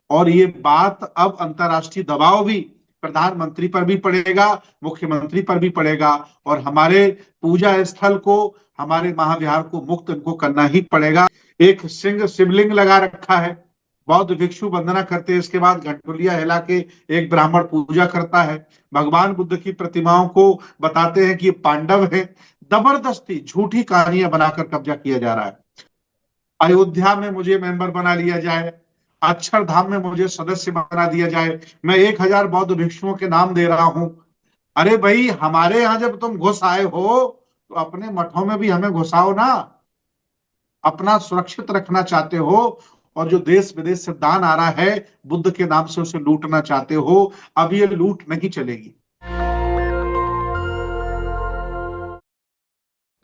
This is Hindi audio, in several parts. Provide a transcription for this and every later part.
और ये बात अब अंतर्राष्ट्रीय दबाव भी प्रधानमंत्री पर भी पड़ेगा, मुख्यमंत्री पर भी पड़ेगा, और हमारे पूजा स्थल को, हमारे महाविहार को मुक्त इनको करना ही पड़ेगा। एक सिंह शिवलिंग लगा रखा है, बौद्ध भिक्षु वंदना करते हैं, इसके बाद घंटोलिया हिला के एक ब्राह्मण पूजा करता है। भगवान बुद्ध की प्रतिमाओं को बताते हैं कि ये पांडव है। जबरदस्ती झूठी कहानियां बनाकर कब्जा किया जा रहा है। अयोध्या में मुझे मेंबर बना लिया जाए, अक्षरधाम में मुझे सदस्य बना दिया जाए, मैं 1,000 बौद्ध भिक्षुओं के नाम दे रहा हूं। अरे भाई, हमारे यहां जब तुम घुस आए हो तो अपने मठों में भी हमें घुसाओ ना। अपना सुरक्षित रखना चाहते हो, और जो देश विदेश से दान आ रहा है बुद्ध के नाम से उसे लूटना चाहते हो। अब ये लूट नहीं चलेगी।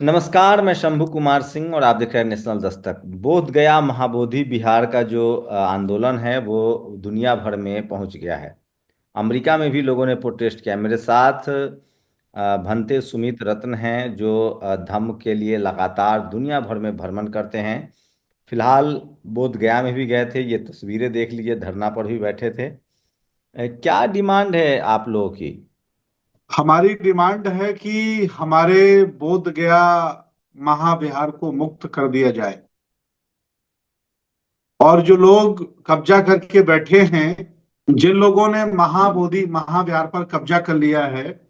नमस्कार, मैं शंभू कुमार सिंह और आप देख रहे हैं नेशनल दस्तक। बोध गया महाबोधि विहार का जो आंदोलन है वो दुनिया भर में पहुंच गया है। अमेरिका में भी लोगों ने प्रोटेस्ट किया। मेरे साथ भंते सुमित रत्न हैं जो धम्म के लिए लगातार दुनिया भर में भ्रमण करते हैं। फिलहाल बोध गया में भी गए थे, ये तस्वीरें देख लीजिए, धरना पर भी बैठे थे। क्या डिमांड है आप लोगों की? हमारी डिमांड है कि हमारे बोध गया महाविहार को मुक्त कर दिया जाए, और जो लोग कब्जा करके बैठे हैं, जिन लोगों ने महाबोधि महाविहार पर कब्जा कर लिया है,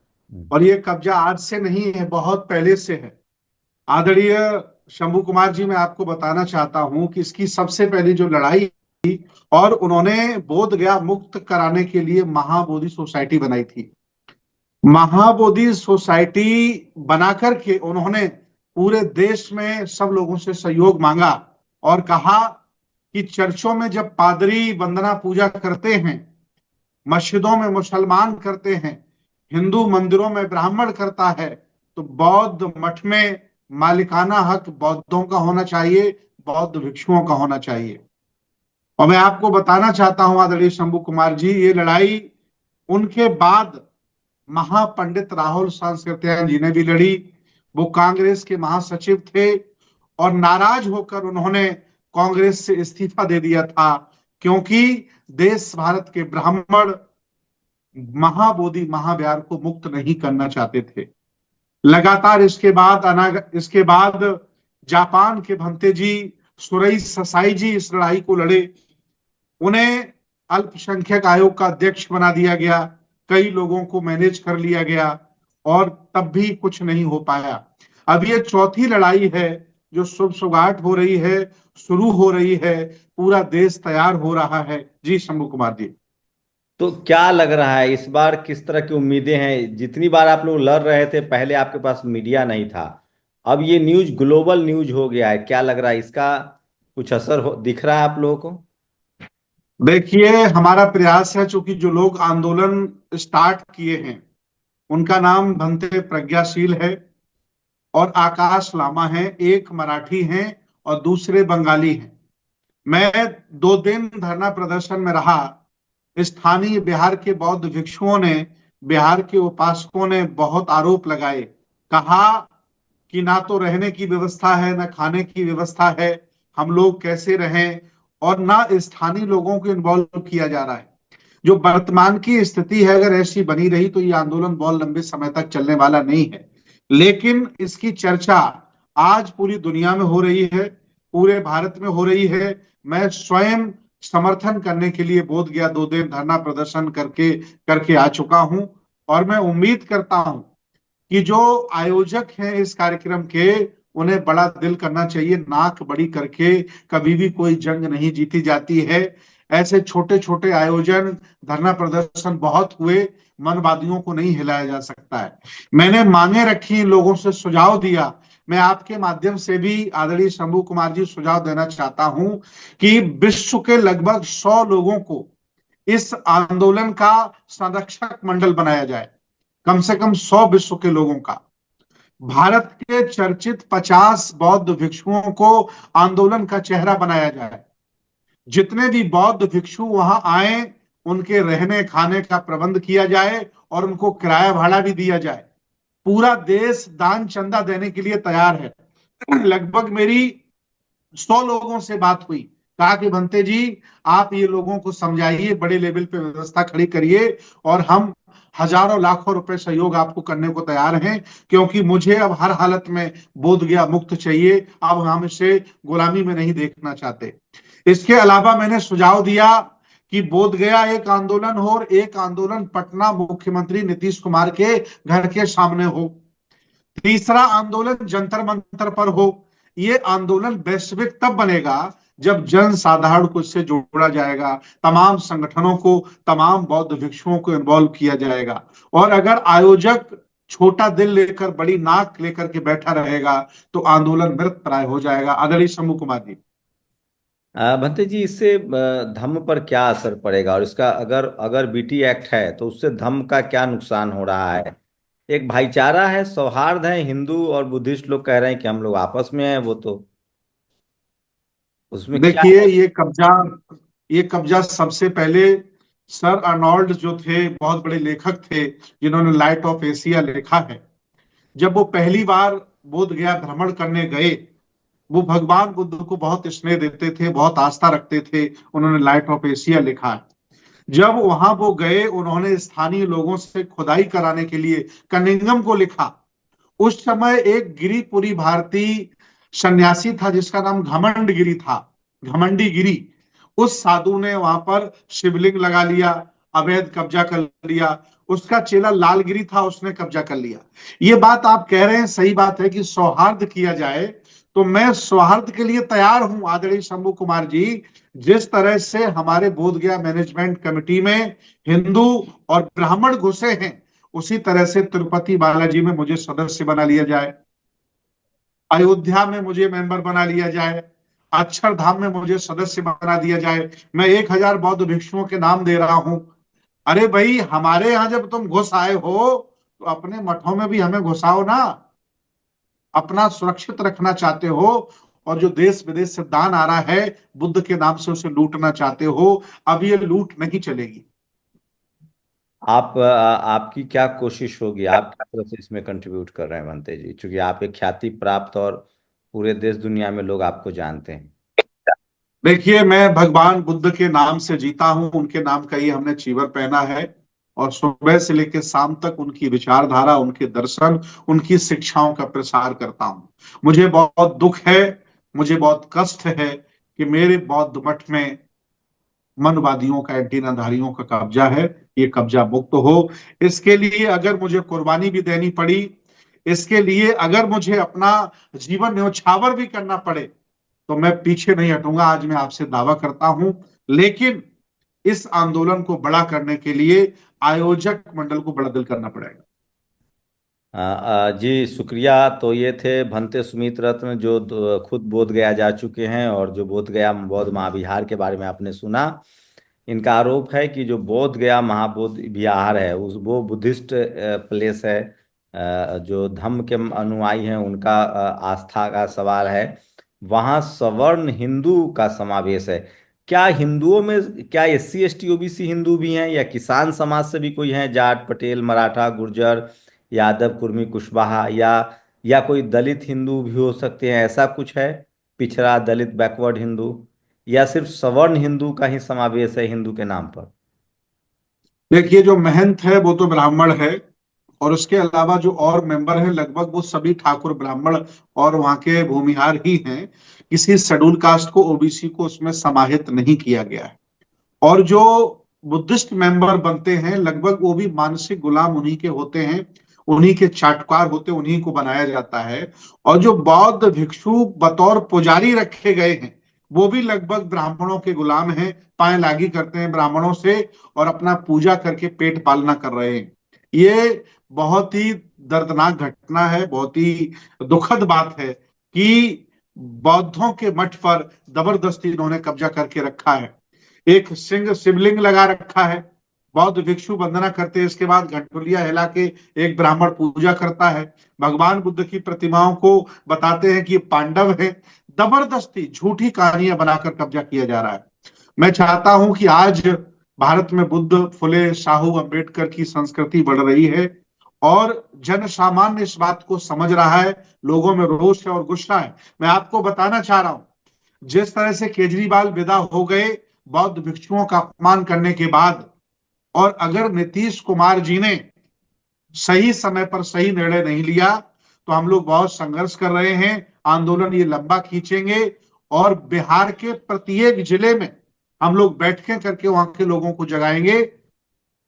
और ये कब्जा आज से नहीं है, बहुत पहले से है। आदरणीय शंभू कुमार जी, मैं आपको बताना चाहता हूं कि इसकी सबसे पहली जो लड़ाई, और उन्होंने बोध गया मुक्त कराने के लिए महाबोधि सोसाइटी बनाई थी। महाबोधि सोसाइटी बनाकर के उन्होंने पूरे देश में सब लोगों से सहयोग मांगा, और कहा कि चर्चों में जब पादरी वंदना पूजा करते हैं, मस्जिदों में मुसलमान करते हैं, हिंदू मंदिरों में ब्राह्मण करता है, तो बौद्ध मठ में मालिकाना हक बौद्धों का होना चाहिए, बौद्ध भिक्षुओं का होना चाहिए। और मैं आपको बताना चाहता हूं आदरणीय शंभू कुमार जी, ये लड़ाई उनके बाद महापंडित राहुल सांस्कृत्यायन जी ने भी लड़ी। वो कांग्रेस के महासचिव थे, और नाराज होकर उन्होंने कांग्रेस से इस्तीफा दे दिया था, क्योंकि देश भारत के ब्राह्मण महाबोधि महाविहार को मुक्त नहीं करना चाहते थे। लगातार इसके बाद जापान के भंते जी सुरई ससाई जी इस लड़ाई को लड़े। उन्हें अल्पसंख्यक आयोग का अध्यक्ष बना दिया गया, कई लोगों को मैनेज कर लिया गया, और तब भी कुछ नहीं हो पाया। अब ये चौथी लड़ाई है जो शुभ शुरुआत हो रही है, शुरू हो रही है, पूरा देश तैयार हो रहा है। जी शंभू कुमार जी। तो क्या लग रहा है इस बार, किस तरह की उम्मीदें हैं? जितनी बार आप लोग लड़ रहे थे पहले आपके पास मीडिया नहीं था, अब ये न्यूज ग्लोबल न्यूज हो गया है। क्या लग रहा है, इसका कुछ असर दिख रहा है आप लोगों को? देखिए, हमारा प्रयास है, चूंकि जो लोग आंदोलन स्टार्ट किए हैं उनका नाम भंते प्रज्ञाशील है और आकाश लामा है, एक मराठी हैं और दूसरे बंगाली हैं। मैं 2 दिन धरना प्रदर्शन में रहा। स्थानीय बिहार के बौद्ध भिक्षुओं ने, बिहार के उपासकों ने बहुत आरोप लगाए। कहा कि ना तो रहने की व्यवस्था है, ना खाने की व्यवस्था है, हम लोग कैसे रहें, और ना स्थानीय लोगों को इन्वॉल्व किया जा रहा है। जो वर्तमान की स्थिति है, अगर ऐसी बनी रही तो ये आंदोलन बहुत लंबे समय तक चलने वाला नहीं है। लेकिन इसकी चर्चा आज पूरी दुनिया में हो रही है, पूरे भारत में हो रही है। मैं स्वयं समर्थन करने के लिए बोध गया 2 दिन धरना प्रदर्शन करके करके आ चुका हूं, और मैं उम्मीद करता हूं कि जो आयोजक हैं इस कार्यक्रम के, उन्हें बड़ा दिल करना चाहिए। नाक बड़ी करके कभी भी कोई जंग नहीं जीती जाती है। ऐसे छोटे छोटे आयोजन, धरना प्रदर्शन बहुत हुए, मनवादियों को नहीं हिलाया जा सकता है। मैंने मांगे रखी, इन लोगों से सुझाव दिया। मैं आपके माध्यम से भी आदरणीय शंभू कुमार जी सुझाव देना चाहता हूं कि विश्व के लगभग 100 लोगों को इस आंदोलन का संरक्षक मंडल बनाया जाए, कम से कम 100 विश्व के लोगों का। भारत के चर्चित 50 बौद्ध भिक्षुओं को आंदोलन का चेहरा बनाया जाए। जितने भी बौद्ध भिक्षु वहां आए, उनके रहने खाने का प्रबंध किया जाए, और उनको किराया भाड़ा भी दिया जाए। पूरा देश दान चंदा देने के लिए तैयार है। लगभग मेरी 100 लोगों से बात हुई, कहा कि भंते जी आप ये लोगों को समझाइए, बड़े लेवल पे व्यवस्था खड़ी करिए, और हम हजारों लाखों रुपए सहयोग आपको करने को तैयार हैं, क्योंकि मुझे अब हर हालत में बोध गया मुक्त चाहिए। अब हम इसे गुलामी में नहीं देखना चाहते। इसके अलावा मैंने सुझाव दिया कि बोध गया एक आंदोलन हो, और एक आंदोलन पटना मुख्यमंत्री नीतीश कुमार के घर के सामने हो। तीसरा आंदोलन जंतर मंतर पर हो। ये आंदोलन वैश्विक तब बनेगा जब जन साधारण को इससे जोड़ा जाएगा, तमाम संगठनों को, तमाम बौद्ध भिक्षुओं को इन्वॉल्व किया जाएगा। और अगर आयोजक छोटा दिल लेकर, बड़ी नाक लेकर के बैठा रहेगा, तो आंदोलन मृत प्राय हो जाएगा। आदरणीय शंभू कुमार जी। भंते जी, इससे धम्म पर क्या असर पड़ेगा, और इसका अगर अगर बीटी एक्ट है तो उससे धम्म का क्या नुकसान हो रहा है? एक भाईचारा है, सौहार्द है, हिंदू और बुद्धिस्ट लोग कह रहे हैं कि हम लोग आपस में हैं, वो तो उसमें क्या देखिए, है? ये कब्जा सबसे पहले सर अर्नोल्ड जो थे, बहुत बड़े लेखक थे, जिन्होंने लाइट ऑफ एशिया लिखा है। जब वो पहली बार बोध गया भ्रमण करने गए, वो भगवान बुद्ध को बहुत स्नेह देते थे, बहुत आस्था रखते थे। उन्होंने लाइट ऑफ एशिया लिखा है। जब वहां वो गए, उन्होंने स्थानीय लोगों से खुदाई कराने के लिए कनिंगम को लिखा। उस समय एक गिरिपुरी भारतीय सन्यासी था जिसका नाम घमंड गिरी था, घमंडी गिरी। उस साधु ने वहां पर शिवलिंग लगा लिया, अवैध कब्जा कर लिया। उसका चेला लालगिरी था, उसने कब्जा कर लिया। ये बात आप कह रहे हैं, सही बात है कि सौहार्द किया जाए, तो मैं सौहार्द के लिए तैयार हूं आदरणीय शंभू कुमार जी। जिस तरह से हमारे बोध गया मैनेजमेंट कमेटी में हिंदू और ब्राह्मण घुसे हैं, उसी तरह से तिरुपति बालाजी में मुझे सदस्य बना लिया जाए, अयोध्या में मुझे मेंबर बना लिया जाए, अक्षरधाम में मुझे सदस्य बना दिया जाए। मैं 1,000 बौद्ध भिक्षुओं के नाम दे रहा हूं। अरे भाई, हमारे यहां जब तुम घुस आए हो, तो अपने मठों में भी हमें घुसाओ ना। अपना सुरक्षित रखना चाहते हो, और जो देश विदेश से दान आ रहा है बुद्ध के नाम से, उसे लूटना चाहते हो। अब ये लूट नहीं चलेगी। आपकी क्या कोशिश होगी, आप किस तरह से इसमें कंट्रीब्यूट कर रहे हैं भंते जी, क्योंकि आप एक ख्याति प्राप्त और पूरे देश दुनिया में लोग आपको जानते हैं। देखिए, मैं भगवान बुद्ध के नाम से जीता हूं, उनके नाम का ये हमने चीवर पहना है, और सुबह से लेकर शाम तक उनकी विचारधारा, उनके दर्शन, उनकी शिक्षाओं का प्रसार करता हूं। मुझे बहुत दुख है, मुझे बहुत कष्ट है कि मेरे बौद्ध मठ में मनवादियों का, एंटीनाधारियों का कब्जा है। ये कब्जा मुक्त हो, इसके लिए अगर मुझे कुर्बानी भी देनी पड़ी, इसके लिए अगर मुझे अपना जीवन न्यौछावर भी करना पड़े, तो मैं पीछे नहीं हटूंगा। आज मैं आपसे दावा करता हूं। लेकिन इस आंदोलन को बड़ा करने के लिए आयोजक मंडल को बड़ा दिल करना पड़ेगा। जी शुक्रिया। तो ये थे भंते सुमित रत्न, जो खुद बोध गया जा चुके हैं, और जो बोध गया बौद्ध महाविहार के बारे में आपने सुना। इनका आरोप है कि जो बोध गया महाबोध विहार है, उस वो बुद्धिस्ट प्लेस है। जो धम्म के अनुयायी हैं उनका आस्था का सवाल है। वहाँ सवर्ण हिंदू का समावेश है। क्या हिंदुओं में, क्या एससी एसटी ओबीसी हिंदू भी हैं, या किसान समाज से भी कोई हैं, जाट पटेल मराठा गुर्जर यादव कुर्मी कुशवाहा, या कोई दलित हिंदू भी हो सकते हैं, ऐसा कुछ है? पिछड़ा दलित बैकवर्ड हिंदू, या सिर्फ सवर्ण हिंदू का ही समावेश है हिंदू के नाम पर? देखिए, जो महंत है वो तो ब्राह्मण है, और उसके अलावा जो और मेंबर हैं लगभग वो सभी ठाकुर ब्राह्मण और वहां के भूमिहार ही हैं। किसी शेड्यूल कास्ट को, ओबीसी को उसमें समाहित नहीं किया गया है। और जो बुद्धिस्ट मेंबर बनते हैं लगभग वो भी मानसिक गुलाम उन्हीं के होते हैं, उन्हीं के चाटुकार होते हैं, उन्हीं को बनाया जाता है। और जो बौद्ध भिक्षु बतौर पुजारी रखे गए हैं, वो भी लगभग ब्राह्मणों के गुलाम हैं, पाए लागी करते हैं ब्राह्मणों से, और अपना पूजा करके पेट पालना कर रहे हैं। ये बहुत ही दर्दनाक घटना है, बहुत ही दुखद बात है कि बौद्धों के मठ पर जबरदस्ती इन्होंने कब्जा करके रखा है। एक सिंह शिवलिंग लगा रखा है, बौद्ध भिक्षु वंदना करते हैं, इसके बाद घंटुलिया हिला के एक ब्राह्मण पूजा करता है। भगवान बुद्ध की प्रतिमाओं को बताते हैं कि ये पांडव है। जबरदस्ती झूठी कहानियां बनाकर कब्जा किया जा रहा है। मैं चाहता हूं कि आज भारत में बुद्ध, फुले, साहू, अंबेडकर की संस्कृति बढ़ रही है, और जन सामान्य इस बात को समझ रहा है। लोगों में रोष है और गुस्सा है। मैं आपको बताना चाह रहा हूं, जिस तरह से केजरीवाल विदा हो गए बौद्ध भिक्षुओं का अपमान करने के बाद, और अगर नीतीश कुमार जी ने सही समय पर सही निर्णय नहीं लिया तो हम लोग बहुत संघर्ष कर रहे हैं, आंदोलन ये लंबा खींचेंगे और बिहार के प्रत्येक जिले में हम लोग बैठकें करके वहां के लोगों को जगाएंगे।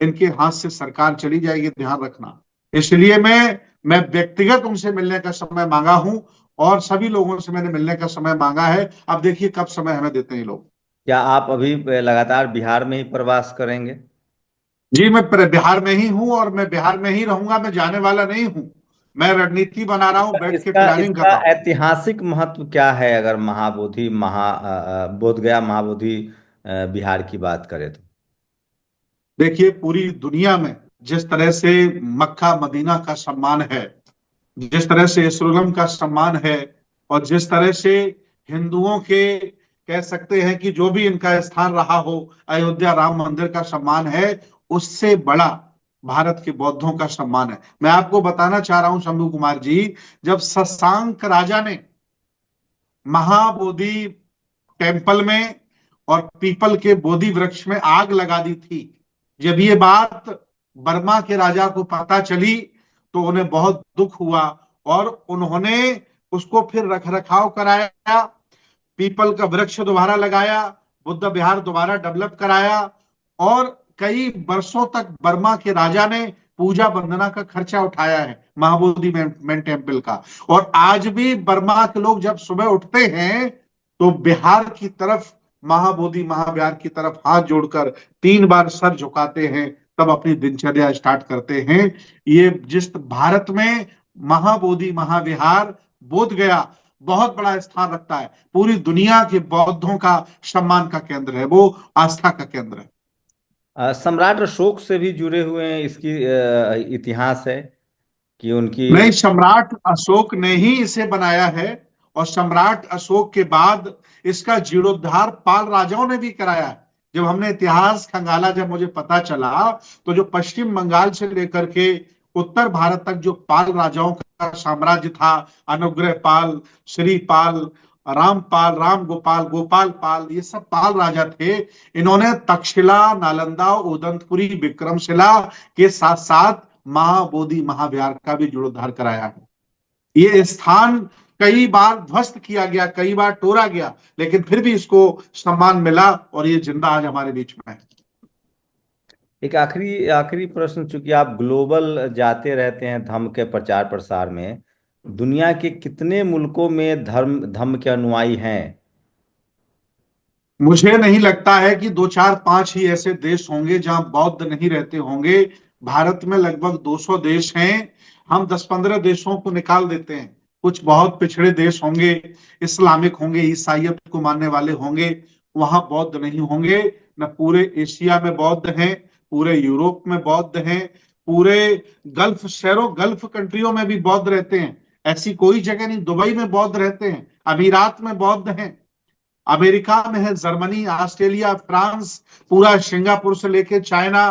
इनके हाथ से सरकार चली जाएगी, ध्यान रखना। इसलिए मैं व्यक्तिगत उनसे मिलने का समय मांगा हूं और सभी लोगों से मैंने मिलने का समय मांगा है। अब देखिए कब समय हमें देते हैं लोग। क्या आप अभी लगातार बिहार में ही प्रवास करेंगे? जी, मैं बिहार में ही हूं और मैं बिहार में ही रहूंगा, मैं जाने वाला नहीं हूं। मैं रणनीति बना रहा हूं, इसका बैठ के इसका प्लानिंग कर इसका रहा हूं। ऐतिहासिक महत्व क्या है, अगर बोध गया महाबोधि बिहार की बात करें तो? देखिए, पूरी दुनिया में जिस तरह से मक्का मदीना का सम्मान है, जिस तरह से यरूशलेम का सम्मान है, और जिस तरह से हिंदुओं के कह सकते हैं कि जो भी इनका स्थान रहा हो, अयोध्या राम मंदिर का सम्मान है, उससे बड़ा भारत के बौद्धों का सम्मान है। मैं आपको बताना चाह रहा हूं शंभू कुमार जी, जब शशांक राजा ने महाबोधि टेम्पल में और पीपल के बोधि वृक्ष में आग लगा दी थी, जब ये बात बर्मा के राजा को पता चली तो उन्हें बहुत दुख हुआ और उन्होंने उसको फिर रख रखाव कराया, पीपल का वृक्ष दोबारा लगाया, बुद्ध विहार दोबारा डेवलप कराया, और कई वर्षों तक बर्मा के राजा ने पूजा वंदना का खर्चा उठाया है महाबोधि मेन टेम्पल का। और आज भी बर्मा के लोग जब सुबह उठते हैं तो बिहार की तरफ, महाबोधि महाविहार की तरफ हाथ जोड़कर 3 बार सर झुकाते हैं, तब अपनी दिनचर्या स्टार्ट करते हैं। ये जिस भारत में महाबोधि महाविहार बोध गया बहुत बड़ा स्थान रखता है, पूरी दुनिया के बौद्धों का सम्मान का केंद्र है, वो आस्था का केंद्र है। सम्राट अशोक से भी जुड़े हुए हैं, इसकी इतिहास है कि उनकी। नहीं, सम्राट अशोक ने ही इसे बनाया है, और सम्राट अशोक के बाद इसका जीर्णोद्धार पाल राजाओं ने भी कराया है। जब हमने इतिहास खंगाला, जब मुझे पता चला, तो जो पश्चिम बंगाल से लेकर के उत्तर भारत तक जो पाल राजाओं का साम्राज्य था, अनुग्रह पाल, श्रीपाल, रामपाल, राम गोपाल, गोपाल पाल, ये सब पाल राजा थे। इन्होंने तक्षशिला, नालंदा, उदंतपुरी, विक्रमशिला के साथ साथ महाबोधि महाविहार का भी जीर्णोद्धार कराया है। ये स्थान कई बार ध्वस्त किया गया, कई बार तोड़ा गया, लेकिन फिर भी इसको सम्मान मिला और ये जिंदा आज हमारे बीच में है। एक आखिरी आखिरी प्रश्न, चूंकि आप ग्लोबल जाते रहते हैं धर्म के प्रचार प्रसार में, दुनिया के कितने मुल्कों में धर्म के अनुयायी हैं? मुझे नहीं लगता है कि 2 4 5 ही ऐसे देश होंगे जहां बौद्ध नहीं रहते होंगे। भारत में लगभग 200 देश हैं। हम 10 15 देशों को निकाल देते हैं, कुछ बहुत पिछड़े देश होंगे, इस्लामिक होंगे, ईसाइयत को मानने वाले होंगे, वहां बौद्ध नहीं होंगे। न पूरे एशिया में बौद्ध हैं, पूरे यूरोप में बौद्ध हैं, पूरे गल्फ शहरों, गल्फ कंट्रियों में भी बौद्ध रहते हैं। ऐसी कोई जगह नहीं, दुबई में बौद्ध रहते हैं, अमीरात में बौद्ध हैं, अमेरिका में है, जर्मनी, ऑस्ट्रेलिया, फ्रांस, पूरा सिंगापुर से लेके चाइना,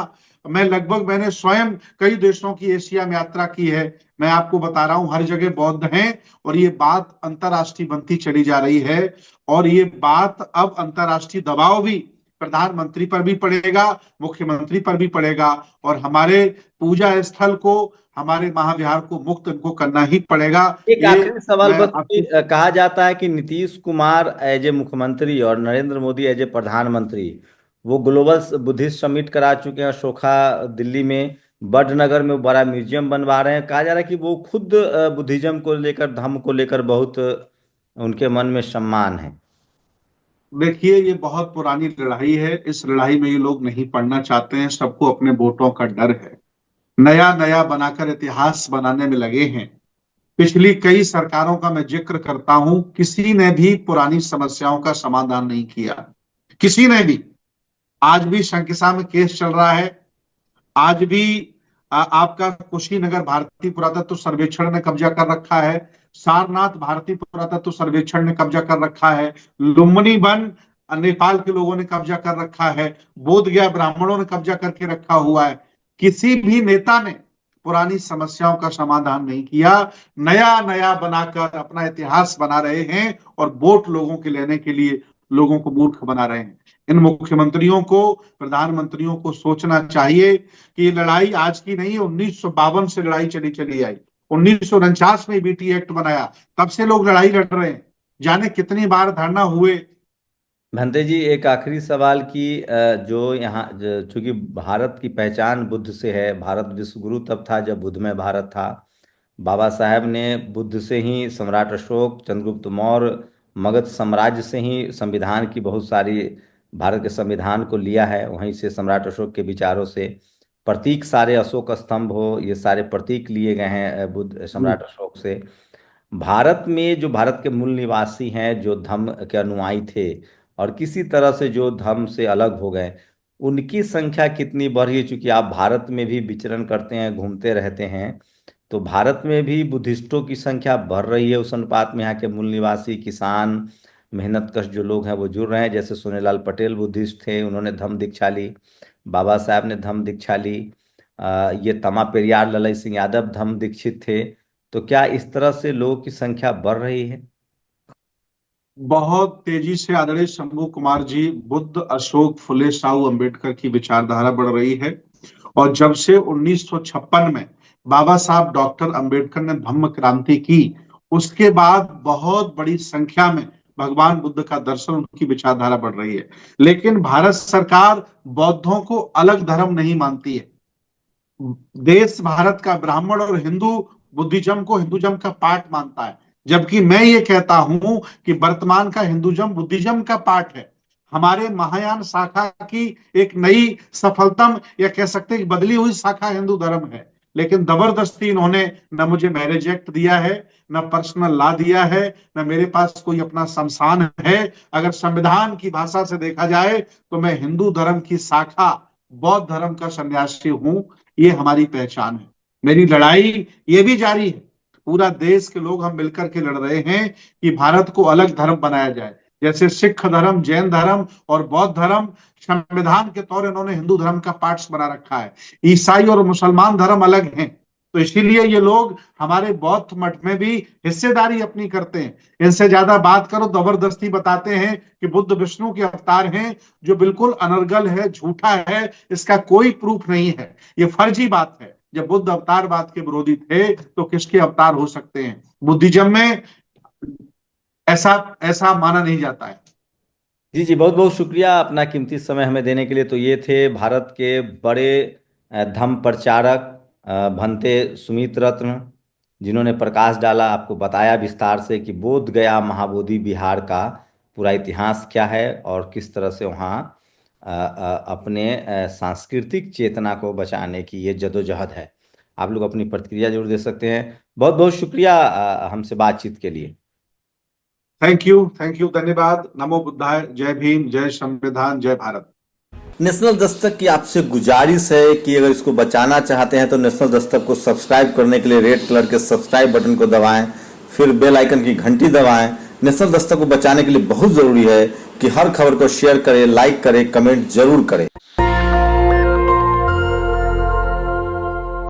मैंने स्वयं कई देशों की एशिया में यात्रा की है। मैं आपको बता रहा हूं, हर जगह बौद्ध हैं, और ये बात अंतरराष्ट्रीय बनती चली जा रही है। और ये बात अब अंतरराष्ट्रीय दबाव भी प्रधानमंत्री पर भी पड़ेगा, मुख्यमंत्री पर भी पड़ेगा, और हमारे पूजा स्थल को, हमारे महाविहार को मुक्त इनको करना ही पड़ेगा। एक ये आखिरी सवाल मैं बस कि आपको कहा जाता है कि नीतीश कुमार एज ए मुख्यमंत्री और नरेंद्र मोदी एज ए प्रधानमंत्री, वो ग्लोबल बुद्धिस्ट समिट करा चुके हैं शोखा दिल्ली में, बड़नगर में वो बड़ा म्यूजियम बनवा रहे हैं। कहा जा रहा है कि वो खुद बुद्धिज्म को लेकर, धर्म को लेकर बहुत उनके मन में सम्मान है। देखिए, ये बहुत पुरानी लड़ाई है, इस लड़ाई में ये लोग नहीं पढ़ना चाहते हैं, सबको अपने वोटों का डर है, नया नया बनाकर इतिहास बनाने में लगे हैं। पिछली कई सरकारों का मैं जिक्र करता हूं, किसी ने भी पुरानी समस्याओं का समाधान नहीं किया, किसी ने भी। आज भी शंकिसा में केस चल रहा है, आज भी आपका कुशीनगर भारतीय पुरातत्व सर्वेक्षण ने कब्जा कर रखा है, सारनाथ भारतीय पुरातत्व सर्वेक्षण ने कब्जा कर रखा है, लुम्बिनी वन नेपाल के लोगों ने कब्जा कर रखा है, बोध गया ब्राह्मणों ने कब्जा करके रखा हुआ है। किसी भी नेता ने पुरानी समस्याओं का समाधान नहीं किया, नया नया बनाकर अपना इतिहास बना रहे हैं और वोट लोगों के लेने के लिए लोगों को मूर्ख बना रहे हैं। इन मुख्यमंत्रियों को, प्रधानमंत्रियों को सोचना चाहिए कि ये लड़ाई आज की नहीं है, 1952 से लड़ाई चली चली आई। 1949 में बीटी एक्ट बनाया, तब से लोग लड़ाई लड़ रहे हैं, जाने कितनी बार धरना हुए। भंते जी, एक आखिरी सवाल की जो यहाँ चूंकि भारत की पहचान बुद्ध से है, भारत विश्व गुरु तब था जब बुद्ध में भारत था। बाबा साहेब ने बुद्ध से ही सम्राट अशोक, चंद्रगुप्त मौर्य, मगध साम्राज्य से ही संविधान की बहुत सारी, भारत के संविधान को लिया है, वहीं से सम्राट अशोक के विचारों से प्रतीक सारे, अशोक स्तंभ हो, ये सारे प्रतीक लिए गए हैं बुद्ध सम्राट अशोक से। भारत में जो भारत के मूल निवासी हैं, जो धम्म के अनुयायी थे और किसी तरह से जो धर्म से अलग हो गए, उनकी संख्या कितनी बढ़ी है? चूंकि आप भारत में भी विचरण करते हैं, घूमते रहते हैं, तो भारत में भी बुद्धिस्टों की संख्या बढ़ रही है उस अनुपात में? यहाँ के मूल निवासी, किसान, मेहनतकश जो लोग हैं वो जुड़ रहे हैं। जैसे सोनेलाल पटेल बुद्धिस्ट थे, उन्होंने धम्म दीक्षा ली, बाबा साहब ने धम्म दीक्षा ली, ये तमा पेरियार ललई सिंह यादव धम्म दीक्षित थे। तो क्या इस तरह से लोगों की संख्या बढ़ रही है? बहुत तेजी से आदरणीय शंभू कुमार जी, बुद्ध, अशोक, फुले शाहू अम्बेडकर की विचारधारा बढ़ रही है। और जब से 1956 में बाबा साहब डॉक्टर अम्बेडकर ने धम्म क्रांति की, उसके बाद बहुत बड़ी संख्या में भगवान बुद्ध का दर्शन, उनकी विचारधारा बढ़ रही है। लेकिन भारत सरकार बौद्धों को अलग धर्म नहीं मानती है। देश भारत का ब्राह्मण और हिंदू बुद्धिज्म को हिंदुज्म का पार्ट मानता है, जबकि मैं ये कहता हूं कि वर्तमान का हिंदुज्म बुद्धिज्म का पार्ट है। हमारे महायान शाखा की एक नई सफलतम, या कह सकते हैं बदली हुई शाखा हिंदू धर्म है। लेकिन जबरदस्ती इन्होंने न मुझे मैरिज एक्ट दिया है, न पर्सनल लॉ दिया है, न मेरे पास कोई अपना शमशान है। अगर संविधान की भाषा से देखा जाए तो मैं हिंदू धर्म की शाखा, बौद्ध धर्म का सन्यासी हूं। ये हमारी पहचान है। मेरी लड़ाई ये भी जारी है, पूरा देश के लोग हम मिलकर के लड़ रहे हैं कि भारत को अलग धर्म बनाया जाए। जैसे सिख धर्म, जैन धर्म और बौद्ध धर्म संविधान के तौर इन्होंने हिंदू धर्म का पार्ट बना रखा है, ईसाई और मुसलमान धर्म अलग हैं। तो इसीलिए ये लोग हमारे बौद्ध मठ में भी हिस्सेदारी अपनी करते हैं। इनसे ज्यादा बात करो, जबरदस्ती बताते हैं कि बुद्ध विष्णु के अवतार हैं, जो बिल्कुल अनर्गल है, झूठा है, इसका कोई प्रूफ नहीं है। ये फर्जी बात है। जब बुद्ध अवतारवाद के विरोधी थे तो किसके अवतार हो सकते हैं? बुद्धिज्म में ऐसा ऐसा माना नहीं जाता है। जी जी, बहुत बहुत शुक्रिया अपना कीमती समय हमें देने के लिए। तो ये थे भारत के बड़े धम्म प्रचारक भंते सुमित रत्न, जिन्होंने प्रकाश डाला, आपको बताया विस्तार से कि बोध गया महाबोधि विहार का पूरा इतिहास क्या है और किस तरह से वहाँ अपने सांस्कृतिक चेतना को बचाने की ये जदोजहद है। आप लोग अपनी प्रतिक्रिया जरूर दे सकते हैं। बहुत बहुत शुक्रिया हमसे बातचीत के लिए। थैंक यू, धन्यवाद। नमो बुद्धाय। जय भीम, जय संविधान, जय भारत। नेशनल दस्तक की आपसे गुजारिश है कि अगर इसको बचाना चाहते हैं तो नेशनल दस्तक को सब्सक्राइब करने के लिए रेड कलर के सब्सक्राइब बटन को दबाएं, फिर बेल आइकन की घंटी दबाएं। नेशनल दस्तक को बचाने के लिए बहुत जरूरी है कि हर खबर को शेयर करें, लाइक करें, कमेंट जरूर करें।